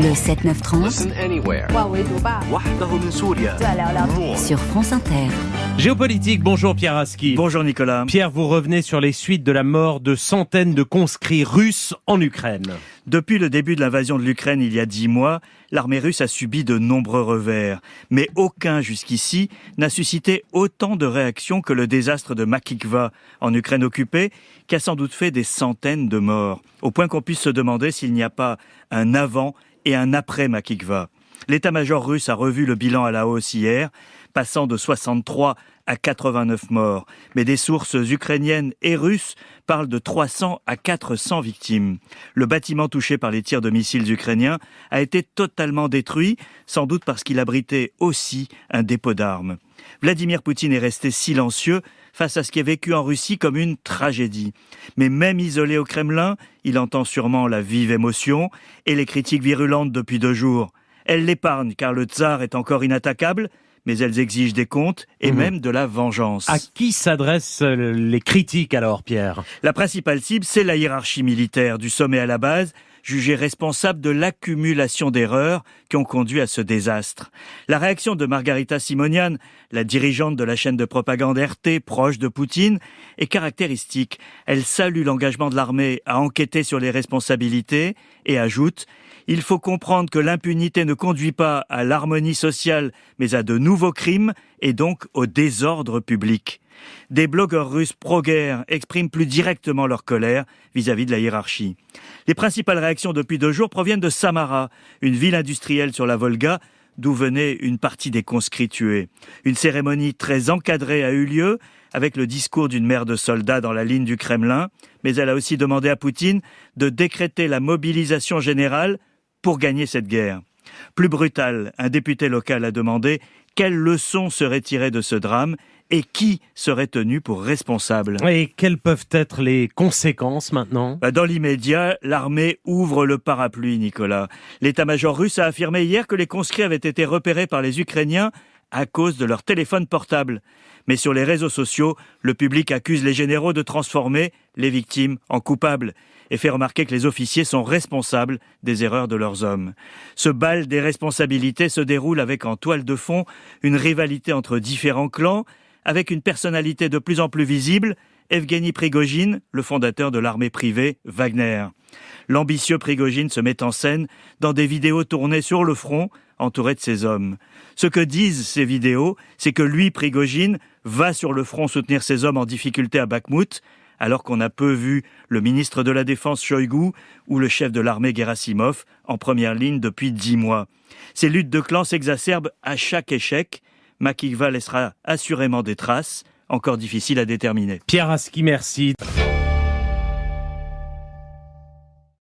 Le 7-9-30 Listen anywhere. 万维读吧， وحده من سوريا. 再聊聊。 More. sur France Inter. Géopolitique, bonjour Pierre Aski. Bonjour Nicolas. Pierre, vous revenez sur les suites de la mort de centaines de conscrits russes en Ukraine. Depuis le début de l'invasion de l'Ukraine il y a 10 mois, l'armée russe a subi de nombreux revers. Mais aucun jusqu'ici n'a suscité autant de réactions que le désastre de Makivka en Ukraine occupée, qui a sans doute fait des centaines de morts. Au point qu'on puisse se demander s'il n'y a pas un avant et un après Makivka. L'état-major russe a revu le bilan à la hausse hier, passant de 63 à 89 morts. Mais des sources ukrainiennes et russes parlent de 300 à 400 victimes. Le bâtiment touché par les tirs de missiles ukrainiens a été totalement détruit, sans doute parce qu'il abritait aussi un dépôt d'armes. Vladimir Poutine est resté silencieux face à ce qui est vécu en Russie comme une tragédie. Mais même isolé au Kremlin, il entend sûrement la vive émotion et les critiques virulentes depuis 2 jours. Elles l'épargnent car le tsar est encore inattaquable, mais elles exigent des comptes et même de la vengeance. À qui s'adressent les critiques alors, Pierre ? La principale cible, c'est la hiérarchie militaire, du sommet à la base, jugée responsable de l'accumulation d'erreurs qui ont conduit à ce désastre. La réaction de Margarita Simonian, la dirigeante de la chaîne de propagande RT proche de Poutine, est caractéristique. Elle salue l'engagement de l'armée à enquêter sur les responsabilités et ajoute « Il faut comprendre que l'impunité ne conduit pas à l'harmonie sociale, mais à de nouveaux crimes et donc au désordre public ». Des blogueurs russes pro-guerre expriment plus directement leur colère vis-à-vis de la hiérarchie. Les principales réactions depuis 2 jours proviennent de Samara, une ville industrielle sur la Volga, d'où venait une partie des conscrits tués. Une cérémonie très encadrée a eu lieu, avec le discours d'une mère de soldats dans la ligne du Kremlin, mais elle a aussi demandé à Poutine de décréter la mobilisation générale pour gagner cette guerre. Plus brutal, un député local a demandé quelles leçons seraient tirées de ce drame et qui serait tenu pour responsable. Et quelles peuvent être les conséquences maintenant ? Dans l'immédiat, l'armée ouvre le parapluie, Nicolas. L'état-major russe a affirmé hier que les conscrits avaient été repérés par les Ukrainiens à cause de leur téléphone portable. Mais sur les réseaux sociaux, le public accuse les généraux de transformer les victimes en coupables et fait remarquer que les officiers sont responsables des erreurs de leurs hommes. Ce bal des responsabilités se déroule avec en toile de fond une rivalité entre différents clans, avec une personnalité de plus en plus visible, Evgeny Prigojine, le fondateur de l'armée privée Wagner. L'ambitieux Prigojine se met en scène dans des vidéos tournées sur le front, entouré de ses hommes. Ce que disent ces vidéos, c'est que lui, Prigojine, va sur le front soutenir ses hommes en difficulté à Bakhmout, alors qu'on a peu vu le ministre de la Défense Shoigu ou le chef de l'armée Gerasimov en première ligne depuis 10 mois. Ces luttes de clans s'exacerbent à chaque échec. Makivka laissera assurément des traces, encore difficiles à déterminer. Pierre Aski, merci.